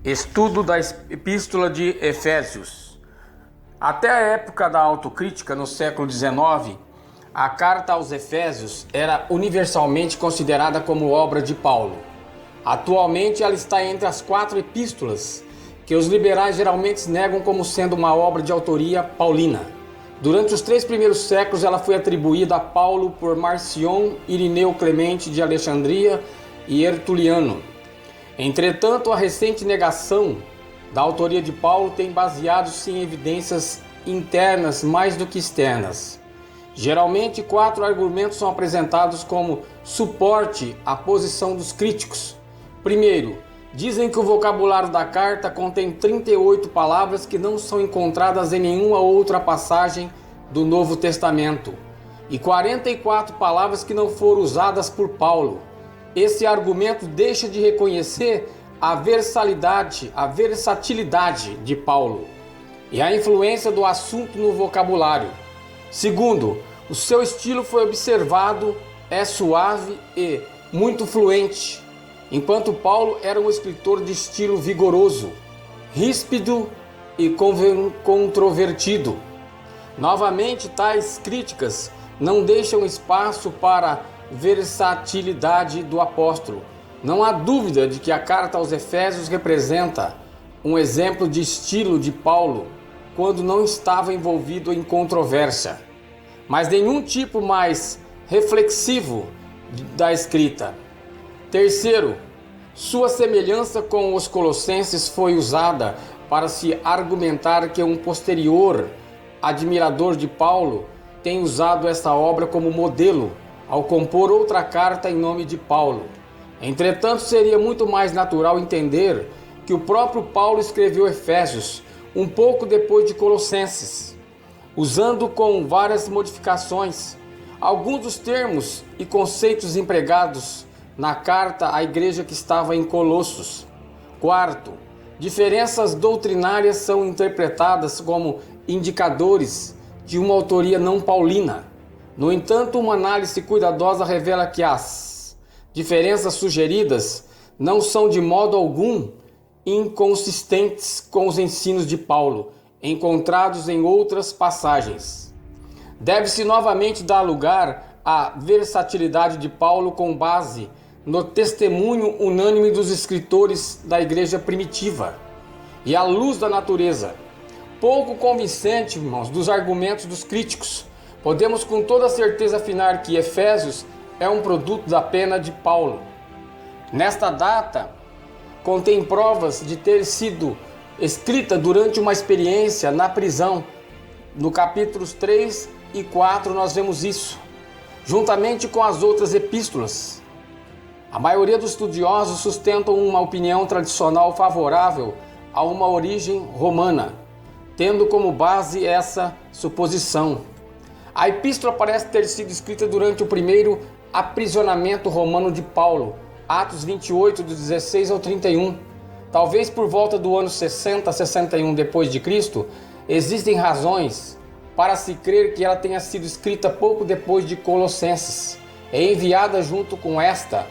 Estudo da Epístola de Efésios. Até a época da autocrítica, no século XIX, a carta aos Efésios era universalmente considerada como obra de Paulo. Atualmente ela está entre as 4 epístolas que os liberais geralmente negam como sendo uma obra de autoria paulina. Durante os 3 primeiros séculos ela foi atribuída a Paulo por Marcion, Irineu Clemente de Alexandria e Tertuliano. Entretanto, a recente negação da autoria de Paulo tem baseado-se em evidências internas mais do que externas. Geralmente, 4 argumentos são apresentados como suporte à posição dos críticos. Primeiro, dizem que o vocabulário da carta contém 38 palavras que não são encontradas em nenhuma outra passagem do Novo Testamento e 44 palavras que não foram usadas por Paulo. Esse argumento deixa de reconhecer a versatilidade de Paulo e a influência do assunto no vocabulário. Segundo, o seu estilo foi observado, é suave e muito fluente, enquanto Paulo era um escritor de estilo vigoroso, ríspido e controvertido. Novamente, tais críticas não deixam espaço para versatilidade do apóstolo. Não há dúvida de que a carta aos Efésios representa um exemplo de estilo de Paulo quando não estava envolvido em controvérsia, mas nenhum tipo mais reflexivo da escrita. Terceiro, sua semelhança com os Colossenses foi usada para se argumentar que um posterior admirador de Paulo tem usado essa obra como modelo ao compor outra carta em nome de Paulo. Entretanto, seria muito mais natural entender que o próprio Paulo escreveu Efésios um pouco depois de Colossenses, usando com várias modificações alguns dos termos e conceitos empregados na carta à igreja que estava em Colossos. Quarto, diferenças doutrinárias são interpretadas como indicadores de uma autoria não paulina. No entanto, uma análise cuidadosa revela que as diferenças sugeridas não são de modo algum inconsistentes com os ensinos de Paulo, encontrados em outras passagens. Deve-se novamente dar lugar à versatilidade de Paulo com base no testemunho unânime dos escritores da igreja primitiva e à luz da natureza. Pouco convincente, irmãos, dos argumentos dos críticos, podemos com toda certeza afirmar que Efésios é um produto da pena de Paulo. Nesta data, contém provas de ter sido escrita durante uma experiência na prisão. No capítulos 3 e 4 nós vemos isso, juntamente com as outras epístolas. A maioria dos estudiosos sustentam uma opinião tradicional favorável a uma origem romana, tendo como base essa suposição. A epístola parece ter sido escrita durante o primeiro aprisionamento romano de Paulo, Atos 28, do 16 ao 31. Talvez por volta do ano 60 a 61 depois de Cristo, existem razões para se crer que ela tenha sido escrita pouco depois de Colossenses, e enviada junto com esta,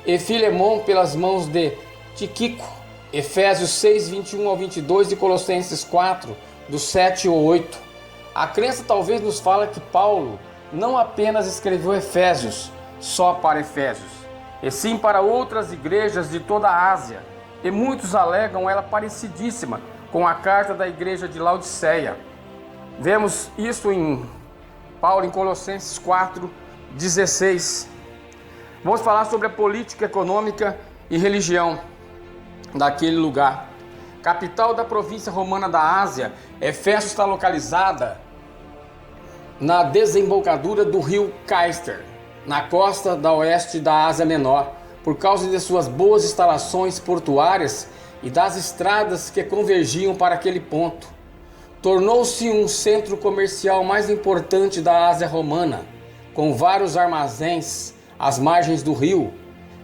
e Filemon pelas mãos de Tíquico, Efésios 6, 21 ao 22 e Colossenses 4, do 7 ao 8. A crença talvez nos fala que Paulo não apenas escreveu Efésios só para Efésios, e sim para outras igrejas de toda a Ásia, e muitos alegam ela parecidíssima com a carta da igreja de Laodiceia. Vemos isso em Paulo em Colossenses 4, 16. Vamos falar sobre a política econômica e religião daquele lugar. Capital da província romana da Ásia, Éfeso está localizada na desembocadura do rio Caister, na costa da oeste da Ásia Menor, por causa de suas boas instalações portuárias e das estradas que convergiam para aquele ponto. Tornou-se um centro comercial mais importante da Ásia Romana, com vários armazéns às margens do rio.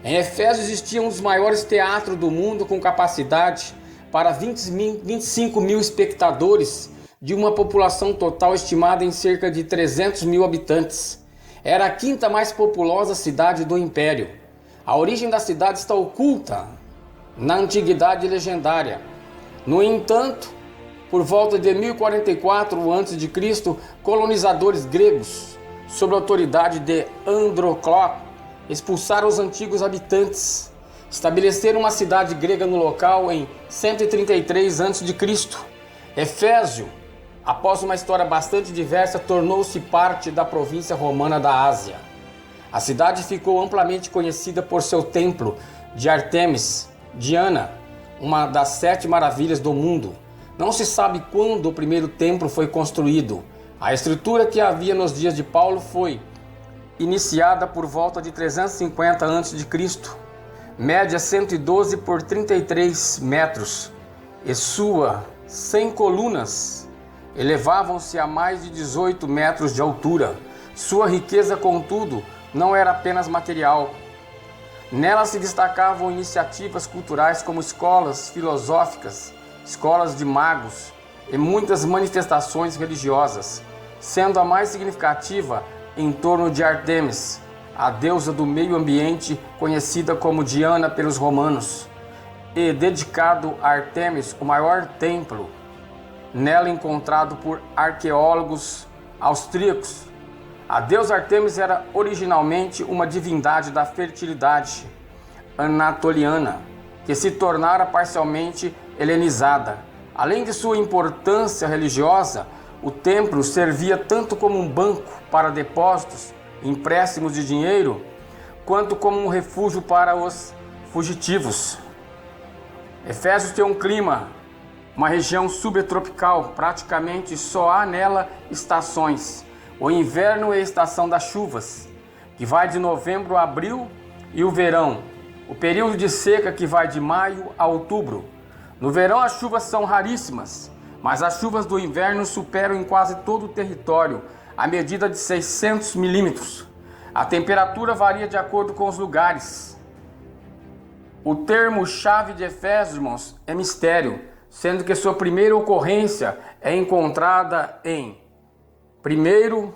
Em Éfeso existia um dos maiores teatros do mundo, com capacidade para 25 mil espectadores, de uma população total estimada em cerca de 300 mil habitantes. Era a 5ª mais populosa cidade do Império. A origem da cidade está oculta na antiguidade legendária. No entanto, por volta de 1044 a.C., colonizadores gregos, sob a autoridade de Androclo, expulsaram os antigos habitantes. Estabeleceram uma cidade grega no local em 133 a.C. Efésio, após uma história bastante diversa, tornou-se parte da província romana da Ásia. A cidade ficou amplamente conhecida por seu templo de Ártemis, Diana, uma das 7 maravilhas do mundo. Não se sabe quando o primeiro templo foi construído. A estrutura que havia nos dias de Paulo foi iniciada por volta de 350 a.C., média 112 por 33 metros, e sua 100 colunas elevavam-se a mais de 18 metros de altura. Sua riqueza, contudo, não era apenas material. Nela se destacavam iniciativas culturais como escolas filosóficas, escolas de magos e muitas manifestações religiosas, sendo a mais significativa em torno de Ártemis, a deusa do meio ambiente, conhecida como Diana pelos romanos, e dedicado a Ártemis, o maior templo nela encontrado por arqueólogos austríacos. A deusa Ártemis era originalmente uma divindade da fertilidade anatoliana, que se tornara parcialmente helenizada. Além de sua importância religiosa, o templo servia tanto como um banco para depósitos, empréstimos de dinheiro, quanto como um refúgio para os fugitivos. Efésios tem um clima, uma região subtropical, praticamente só há nela estações. O inverno é a estação das chuvas, que vai de novembro a abril, e o verão, o período de seca, que vai de maio a outubro. No verão as chuvas são raríssimas, mas as chuvas do inverno superam em quase todo o território a medida de 600 milímetros. A temperatura varia de acordo com os lugares. O termo-chave de Efésios, irmãos, é mistério, sendo que sua primeira ocorrência é encontrada em 1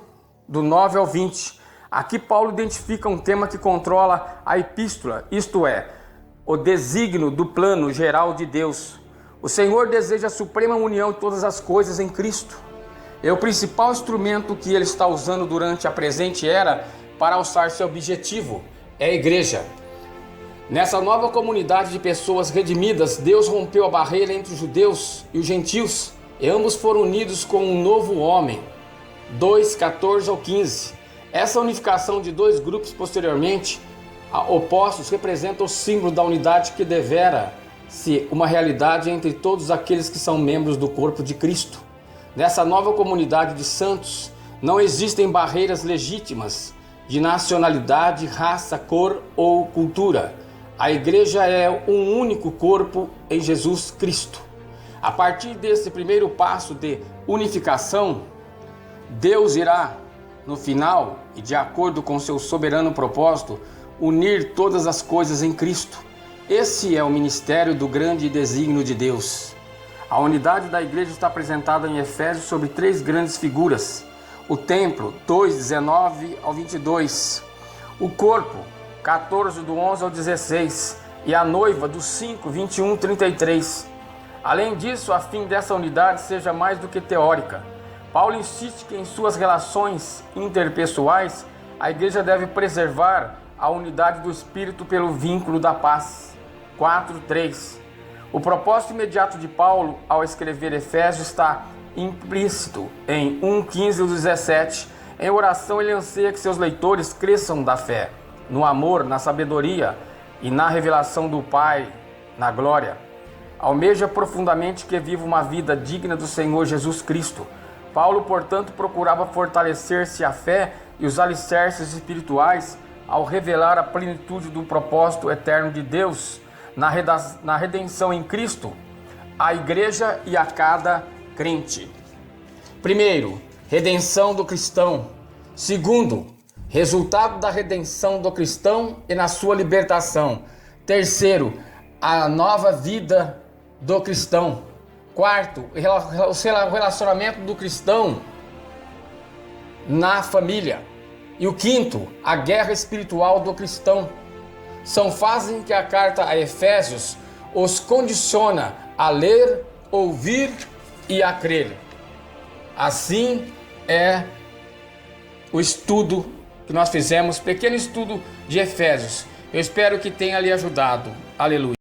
do 9 ao 20. Aqui Paulo identifica um tema que controla a epístola, isto é, o desígnio do plano geral de Deus. O Senhor deseja a suprema união de todas as coisas em Cristo. É o principal instrumento que ele está usando durante a presente era para alçar seu objetivo, é a igreja. Nessa nova comunidade de pessoas redimidas, Deus rompeu a barreira entre os judeus e os gentios, e ambos foram unidos com um novo homem. 2:14 ao 15. Essa unificação de dois grupos posteriormente opostos representa o símbolo da unidade que devera ser uma realidade entre todos aqueles que são membros do corpo de Cristo. Nessa nova comunidade de santos, não existem barreiras legítimas de nacionalidade, raça, cor ou cultura. A igreja é um único corpo em Jesus Cristo. A partir desse primeiro passo de unificação, Deus irá, no final, e de acordo com seu soberano propósito, unir todas as coisas em Cristo. Esse é o ministério do grande desígnio de Deus. A unidade da igreja está apresentada em Efésios sobre 3 grandes figuras. O templo, 2:19 ao 22. O corpo, 14 do 11 ao 16. E a noiva, do 5, 21, 33. Além disso, a fim dessa unidade seja mais do que teórica, Paulo insiste que em suas relações interpessoais, a igreja deve preservar a unidade do Espírito pelo vínculo da paz. 4:3. O propósito imediato de Paulo ao escrever Efésios está implícito em 1:15 ao 17. Em oração ele anseia que seus leitores cresçam da fé, no amor, na sabedoria e na revelação do Pai, na glória. Almeja profundamente que viva uma vida digna do Senhor Jesus Cristo. Paulo, portanto, procurava fortalecer-se a fé e os alicerces espirituais ao revelar a plenitude do propósito eterno de Deus na redenção em Cristo, à igreja e a cada crente. Primeiro, redenção do cristão. Segundo, resultado da redenção do cristão e na sua libertação. Terceiro, a nova vida do cristão. Quarto, o relacionamento do cristão na família. E o quinto, a guerra espiritual do cristão. São fases em que a carta a Efésios os condiciona a ler, ouvir e a crer. Assim é o estudo que nós fizemos, pequeno estudo de Efésios. Eu espero que tenha lhe ajudado. Aleluia.